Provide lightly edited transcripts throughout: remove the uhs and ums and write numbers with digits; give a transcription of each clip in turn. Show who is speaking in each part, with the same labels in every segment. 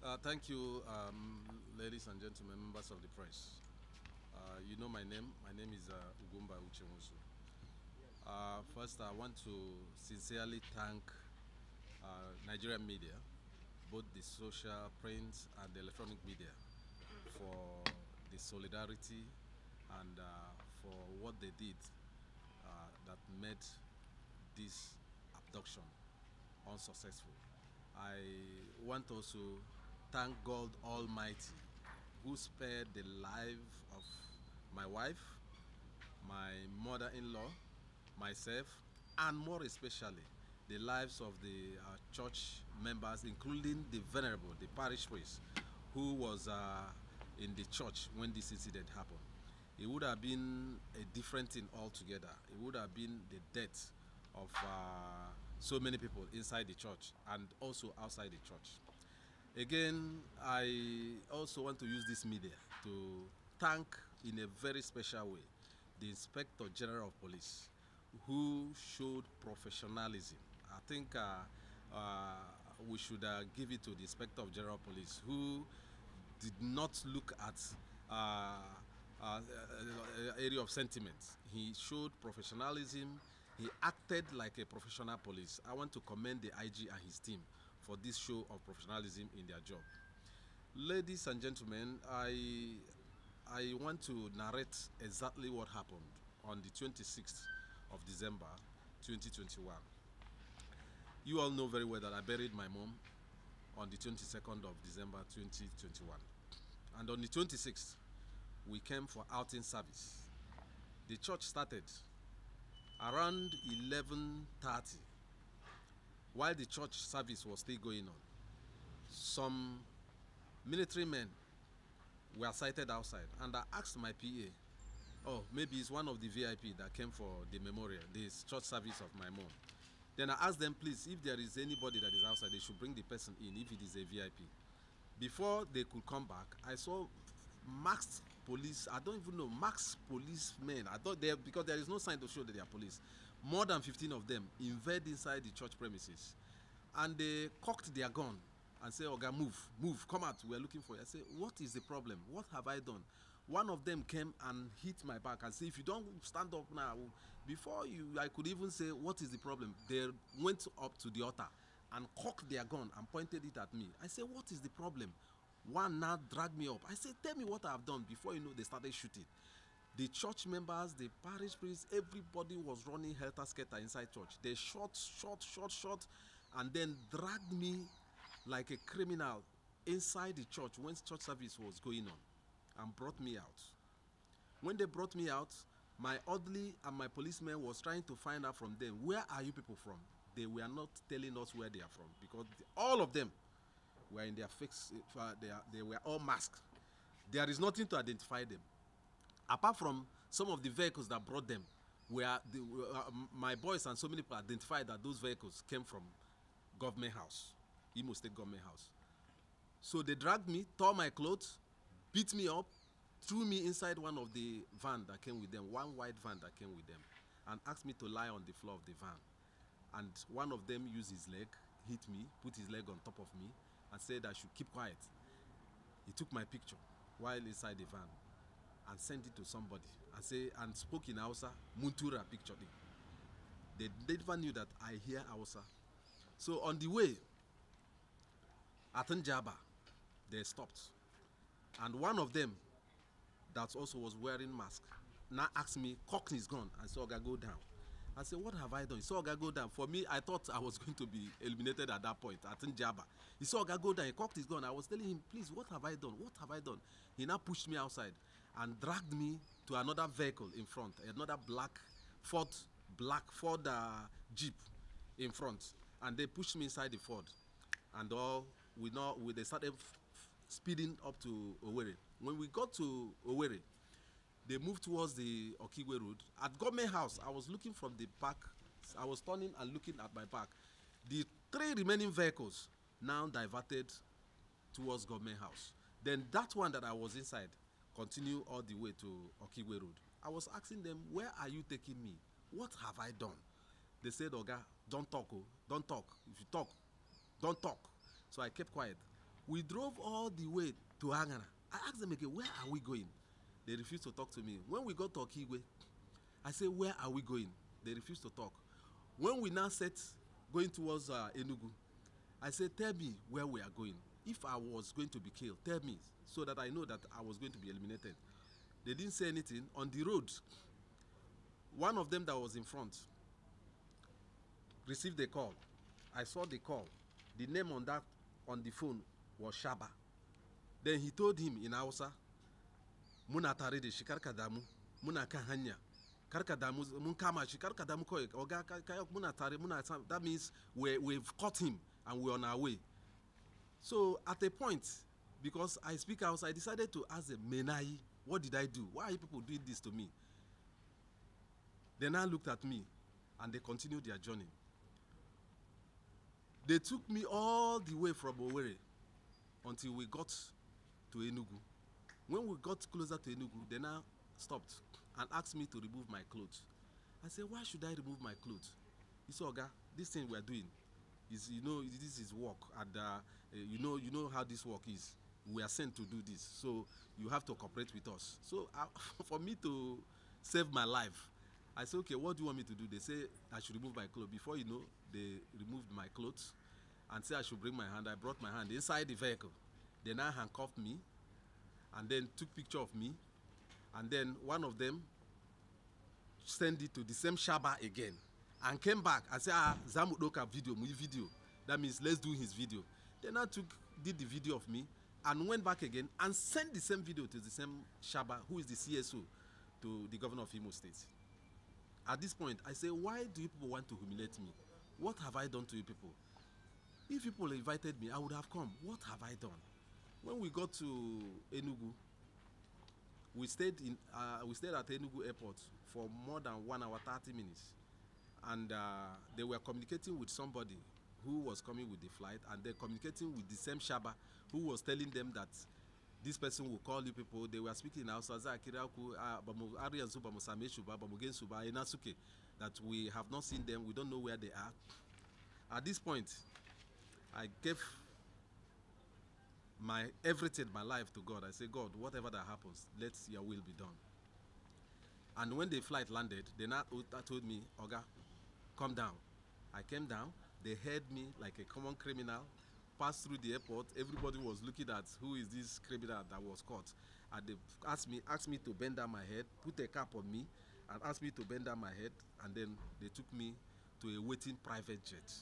Speaker 1: Thank you, ladies and gentlemen, members of the press. You know my name. My name is Uche Nwosu. First, I want to sincerely thank Nigerian media, both the social, print, and the electronic media, for the solidarity and for what they did that made this abduction unsuccessful. I want also thank God Almighty who spared the life of my wife, my mother-in-law, myself, and more especially the lives of the church members, including the venerable, the parish priest, who was in the church when this incident happened. It would have been a different thing altogether. It would have been the death of so many people inside the church and also outside the church. Again, I also want to use this media to thank in a very special way the Inspector General of Police who showed professionalism. I think we should give it to the Inspector General of Police who did not look at area of sentiment. He showed professionalism. He acted like a professional police. I want to commend the IG and his team for this show of professionalism in their job. Ladies and gentlemen, I want to narrate exactly what happened on the 26th of December 2021. You all know very well that I buried my mom on the 22nd of December 2021. And on the 26th, we came for outing service. The church started around 11:30. While the church service was still going on, some military men were sighted outside, and I asked my PA, oh, maybe it's one of the VIP that came for the memorial, this church service of my mom. Then I asked them, please, if there is anybody that is outside, they should bring the person in if it is a VIP. Before they could come back, I saw masked police. I don't even know, masked policemen. I thought they, because there is no sign to show that they are police. More than 15 of them invade inside the church premises, and they cocked their gun and say, "Oga, move, come out. We are looking for you." I say, "What is the problem? What have I done?" One of them came and hit my back and said, "If you don't stand up now," before I could even say, "What is the problem?" They went up to the altar and cocked their gun and pointed it at me. I said, "What is the problem?" One now dragged me up. I said, "Tell me what I have done." Before you know, they started shooting. The church members, the parish priests, everybody was running helter-skelter inside church. They shot, and then dragged me like a criminal inside the church when church service was going on and brought me out. When they brought me out, my orderly and my policemen was trying to find out from them, where are you people from? They were not telling us where they are from because all of them were in their face. They were all masked. There is nothing to identify them. Apart from some of the vehicles that brought them, where my boys and so many people identified that those vehicles came from government house, Imo State government house. So they dragged me, tore my clothes, beat me up, threw me inside one of the van that came with them, one white van that came with them, and asked me to lie on the floor of the van. And one of them used his leg, hit me, put his leg on top of me, and said I should keep quiet. He took my picture while inside the van and sent it to somebody and spoke in Hausa, Muntura picture. They never knew that I hear Hausa. So on the way, at Njaba, they stopped. And one of them that also was wearing mask now asked me, cocked his gun and said, "Oga, go down." I said, "What have I done?" He said, "Oga, go down." For me, I thought I was going to be eliminated at that point, at Njaba. He said, "Oga, go down." He cocked his gun. I was telling him, "Please, what have I done? What have I done?" He now pushed me outside and dragged me to another vehicle in front, another Ford Jeep in front. And they pushed me inside the Ford. And they started speeding up to Owerri. When we got to Owerri, they moved towards the Okigwe Road. At government house, I was looking from the back. I was turning and looking at my back. The three remaining vehicles now diverted towards government house. Then that one that I was inside continued all the way to Okigwe Road. I was asking them, "Where are you taking me? What have I done?" They said, "Oga, don't talk, oh, don't talk. If you talk, don't talk." So I kept quiet. We drove all the way to Angara. I asked them again, where are we going? They refused to talk to me. When we got to Okigwe, I said, where are we going? They refused to talk. When we now set going towards Enugu, I said, tell me where we are going. If I was going to be killed, tell me so that I know that I was going to be eliminated. They didn't say anything. On the road, one of them that was in front received a call. I saw the call. The name on the phone was Shaba. Then he told him in Hausa, Muna tare da shi karkadamu, muna kan hanya. Karkadamu mun kama shi karkadamu koi. Oga muna tare muna. That means we've caught him and we're on our way. So at a point, because I speak Hausa, I decided to ask them, Menai, what did I do? Why are you people doing this to me? They now looked at me and they continued their journey. They took me all the way from Owerri until we got to Enugu. When we got closer to Enugu, they now stopped and asked me to remove my clothes. I said, why should I remove my clothes? He said, Oga, this thing we are doing is, this is work, and you know how this work is. We are sent to do this, so you have to cooperate with us. So for me to save my life, I said, okay, what do you want me to do? They say I should remove my clothes. Before you know, they removed my clothes and said I should bring my hand. I brought my hand inside the vehicle. They now handcuffed me and then took picture of me. And then one of them sent it to the same Shaba again and came back and said, Zamudoka video. That means let's do his video. They now did the video of me and went back again and sent the same video to the same Shaba, who is the CSO, to the governor of Imo State. At this point, I say, why do you people want to humiliate me? What have I done to you people? If people invited me, I would have come. What have I done? When we got to Enugu, we stayed at Enugu airport for more than 1 hour, 30 minutes. And they were communicating with somebody who was coming with the flight, and they're communicating with the same Shaba who was telling them that this person will call you people. They were speaking now, that we have not seen them, we don't know where they are. At this point, I gave my everything, my life to God. I say, God, whatever that happens, let your will be done. And when the flight landed, they now told me, Oga, come down. I came down. They held me like a common criminal, passed through the airport. Everybody was looking at who is this criminal that was caught. And they asked me to bend down my head, put a cap on me, and asked me to bend down my head. And then they took me to a waiting private jet.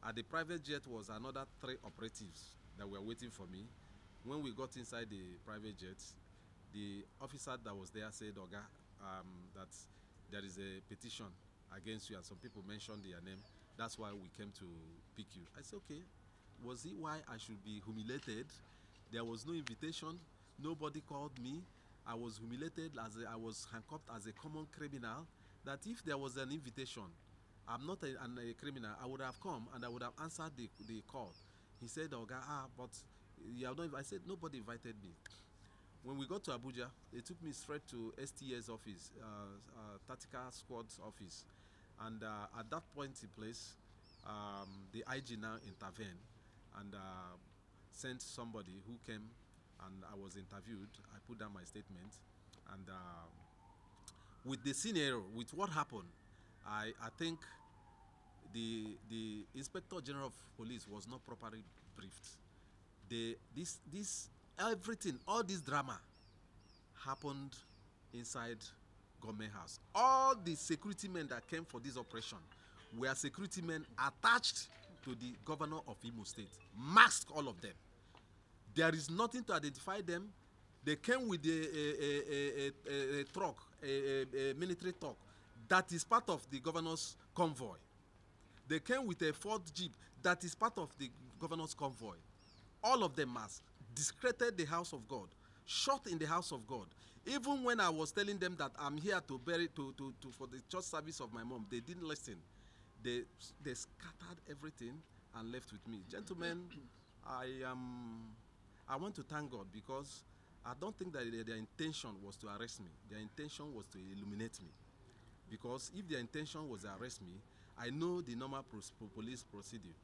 Speaker 1: At the private jet was another 3 operatives that were waiting for me. When we got inside the private jet, the officer that was there said, Oga, that there is a petition against you, and some people mentioned their name. That's why we came to pick you. I said, okay, was it why I should be humiliated? There was no invitation. Nobody called me. I was humiliated, I was handcuffed as a common criminal. That if there was an invitation, I'm not a criminal, I would have come and I would have answered the call. He said, Oga, but you have not. I said, nobody invited me. When we got to Abuja, they took me straight to STS office, Tactical Squad's office. And at that point in place, the IG now intervened and sent somebody who came, and I was interviewed. I put down my statement. And with the scenario, with what happened, I think the Inspector General of Police was not properly briefed. Everything, all this drama happened inside government house. All the security men that came for this operation were security men attached to the governor of Imo State. Masked, all of them. There is nothing to identify them. They came with a truck, a military truck that is part of the governor's convoy. They came with a Ford Jeep that is part of the governor's convoy. All of them masked, discredited the house of God, shot in the house of God. Even when I was telling them that I'm here to for the church service of my mom, they didn't listen. They scattered everything and left with me. Gentlemen, I want to thank God, because I don't think that their intention was to arrest me. Their intention was to illuminate me. Because if their intention was to arrest me, I know the normal police procedure.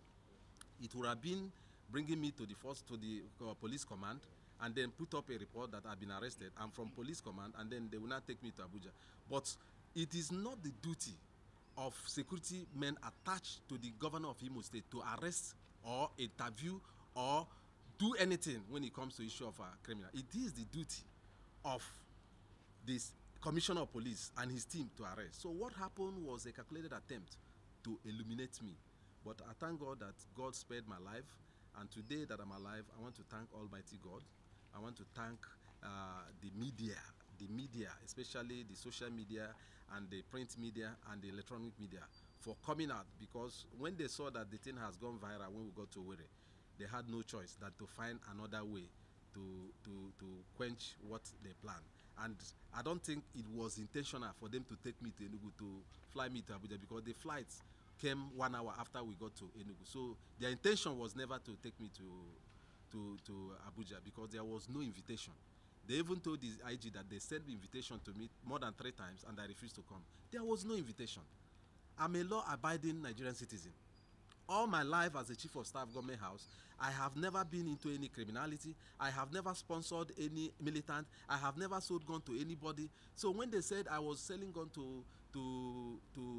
Speaker 1: It would have been bringing me to the police command, and then put up a report that I've been arrested. I'm from police command, and then they will not take me to Abuja. But it is not the duty of security men attached to the governor of Imo State to arrest or interview or do anything when it comes to issue of a criminal. It is the duty of this commissioner of police and his team to arrest. So what happened was a calculated attempt to illuminate me. But I thank God that God spared my life, and today that I'm alive, I want to thank Almighty God. I want to thank the media, especially the social media and the print media and the electronic media, for coming out, because when they saw that the thing has gone viral when we got to Owerri, they had no choice than to find another way to quench what they planned. And I don't think it was intentional for them to take me to Enugu, to fly me to Abuja, because the flights came 1 hour after we got to Enugu. So their intention was never to take me to Abuja, because there was no invitation. They even told the IG that they sent the invitation to me more than 3 times and I refused to come. There was no invitation. I'm a law-abiding Nigerian citizen. All my life as a chief of staff government house, I have never been into any criminality. I have never sponsored any militant. I have never sold gun to anybody. So when they said I was selling gun to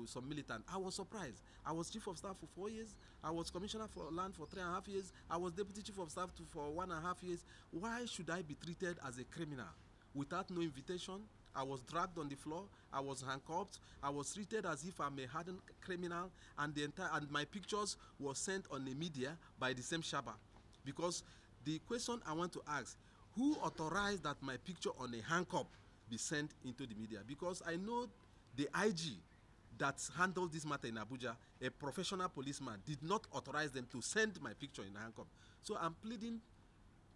Speaker 1: some militant, I was surprised. I was chief of staff for 4 years. I was commissioner for land for 3.5 years. I was deputy chief of staff for 1.5 years. Why should I be treated as a criminal without no invitation? I was dragged on the floor. I was handcuffed. I was treated as if I'm a hardened criminal, and my pictures were sent on the media by the same Shaba. Because the question I want to ask, who authorized that my picture on a handcuff be sent into the media? Because I know the IG that handled this matter in Abuja, a professional policeman, did not authorize them to send my picture in a handcuff. So I'm pleading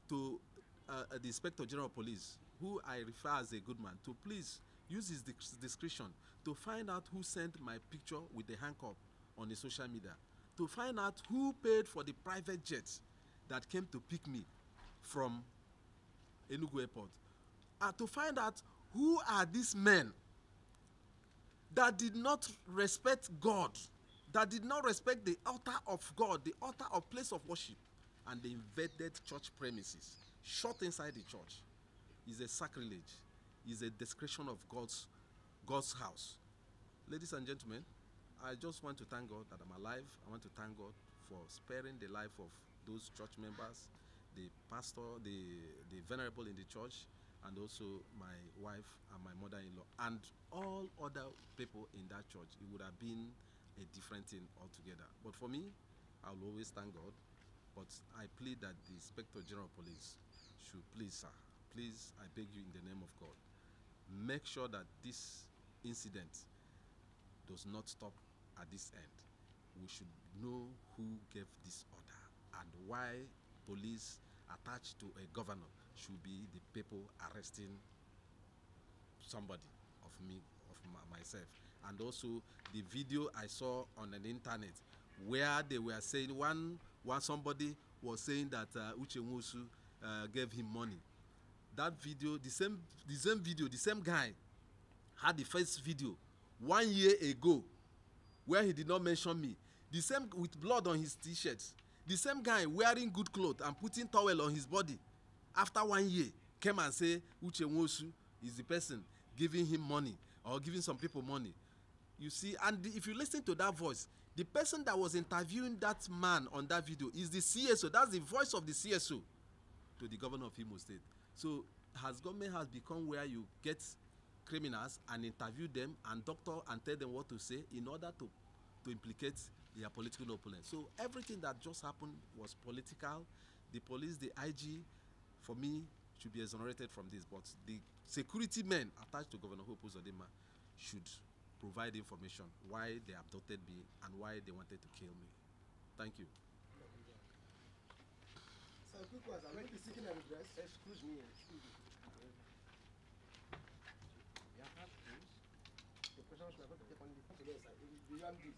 Speaker 1: to the Inspector General of Police, who I refer as a good man, to please use his discretion to find out who sent my picture with the handcuff on the social media, to find out who paid for the private jet that came to pick me from Enugu Airport, and to find out who are these men that did not respect God, that did not respect the altar of God, the altar of place of worship, and they invaded church premises, shot inside the church. Is a sacrilege, is a desecration of God's house. Ladies and gentlemen, I just want to thank God that I'm alive. I want to thank God for sparing the life of those church members, the pastor, the venerable in the church, and also my wife and my mother-in-law, and all other people in that church. It would have been a different thing altogether. But for me, I will always thank God. But I plead that the Inspector General of Police should please, sir, please, I beg you in the name of God, make sure that this incident does not stop at this end. We should know who gave this order and why police attached to a governor should be the people arresting somebody of me, myself. And also the video I saw on the internet where they were saying somebody was saying that Uche Nwosu gave him money. That video, the same video, the same guy had the first video 1 year ago where he did not mention me. The same with blood on his t-shirts. The same guy wearing good clothes and putting towel on his body. After 1 year, came and say Uche Nwosu is the person giving him money or giving some people money. You see, and if you listen to that voice, the person that was interviewing that man on that video is the CSO. That's the voice of the CSO to the governor of Imo State. So has government has become where you get criminals and interview them and doctor and tell them what to say in order to implicate their political opponents. So everything that just happened was political. The police, the IG, for me, should be exonerated from this. But the security men attached to Governor Uzodinma should provide information why they abducted me and why they wanted to kill me. Thank you.
Speaker 2: So, quick ones. I'm going to be seeking a redress. Excuse me. The questions we are going to take on the beyond this,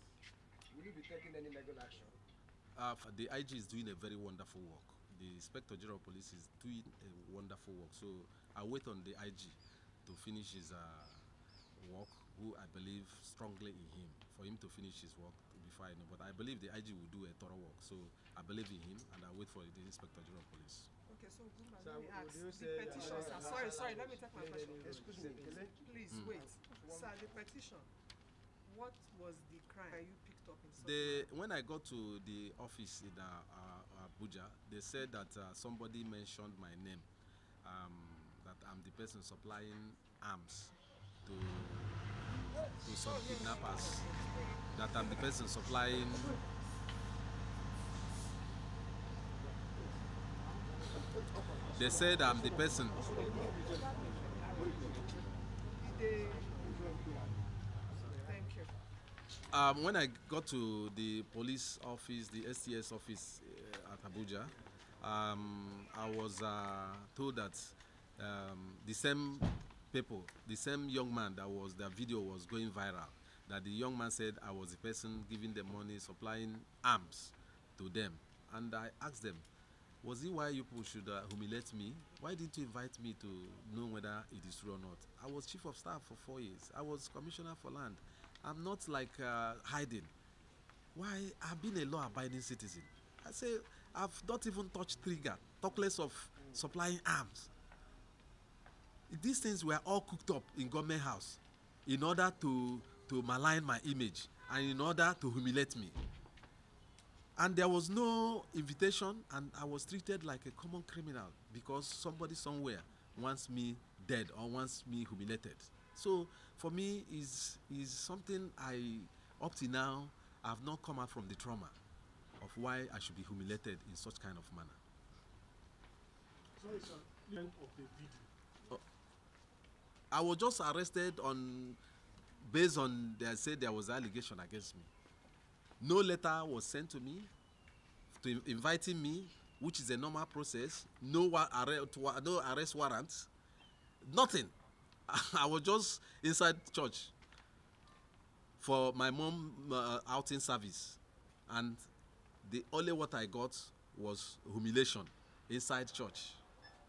Speaker 2: will you be taking any legal action?
Speaker 1: The IG is doing a very wonderful work. The Inspector General of Police is doing a wonderful work. So I wait on the IG to finish his work who I believe strongly in him for him to finish his work before I know. But I believe the IG will do a thorough work. So I believe in him, and I wait for the Inspector General of Police.
Speaker 3: Okay, so Uzodinma, let me ask the petition, sir. Sorry, let me take my question.
Speaker 2: Excuse me,
Speaker 3: Please wait. Sir, the petition, what was the crime you picked up in
Speaker 1: When I got to the office in Abuja, they said that somebody mentioned my name, that I'm the person supplying arms to some kidnappers, that I'm the person supplying they said I'm the person.
Speaker 3: Thank you.
Speaker 1: When I got to the police office, the STS office at Abuja, I was told that the same people, the same young man that video was going viral, that the young man said I was the person giving them money, supplying arms to them. And I asked them, was it why you people should humiliate me? Why didn't you invite me to know whether it is true or not? I was chief of staff for 4 years. I was commissioner for land. I'm not like hiding. Why? I've been a law-abiding citizen. I say I've not even touched trigger, talk less of supplying arms. These things were all cooked up in government house in order to malign my image and in order to humiliate me. And there was no invitation, and I was treated like a common criminal because somebody somewhere wants me dead or wants me humiliated. So for me, is something up to now, I've not come out from the trauma of why I should be humiliated in such kind of manner.
Speaker 4: Sorry, sir. The end of the video.
Speaker 1: I was just arrested based on they said there was allegation against me. No letter was sent to me inviting me, which is a normal process. No arrest warrants. Nothing. I was just inside church for my mom outing service, and the only what I got was humiliation inside church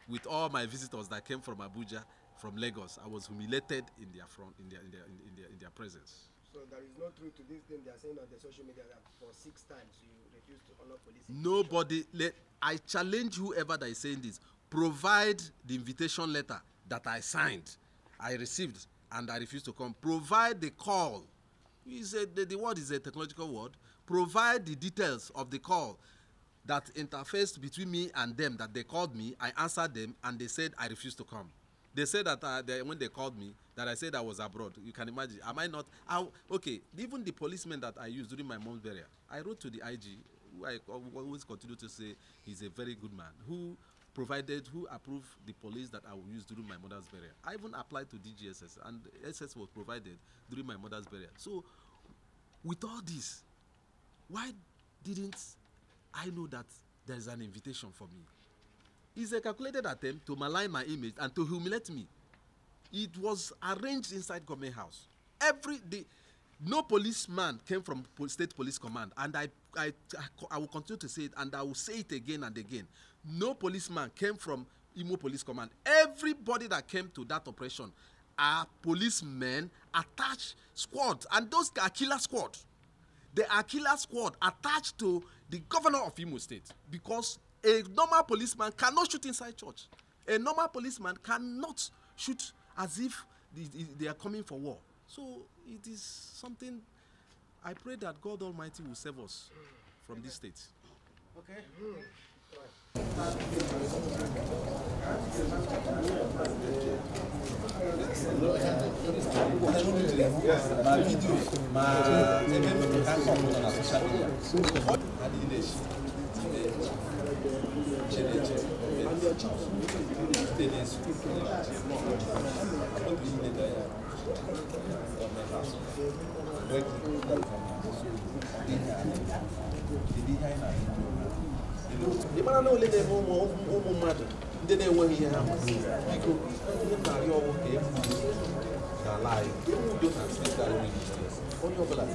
Speaker 1: with all my visitors that came from Abuja, from Lagos. I was humiliated in their presence.
Speaker 2: So there is no truth to this thing they are saying on the social media that for 6 times you refuse to honor police.
Speaker 1: Nobody. I challenge whoever that is saying this. Provide the invitation letter that I signed, I received, and I refused to come. Provide the call. The word is a technological word. Provide the details of the call that interfaced between me and them, that they called me, I answered them, and they said I refused to come. They said that when they called me, that I said I was abroad. You can imagine. Am I not? Okay, even the policeman that I used during my mom's burial, I wrote to the IG, who I always continue to say he's a very good man, who approved the police that I will use during my mother's burial. I even applied to DGSS, and SS was provided during my mother's burial. So, with all this, why didn't I know that there is an invitation for me? It's a calculated attempt to malign my image and to humiliate me. It was arranged inside government house. No policeman came from state police command, and I will continue to say it, and I will say it again and again. No policeman came from Imo Police Command. Everybody that came to that operation are policemen attached squad, and those are killer squad. They are killer squad attached to the governor of Imo State, because a normal policeman cannot shoot inside church. A normal policeman cannot shoot as if they are coming for war. So it is something, I pray that God Almighty will save us from this state.
Speaker 2: Okay.
Speaker 5: The man only the home matter. Then they went here. Because now you're okay. Lie. You don't speak that way. On your blood.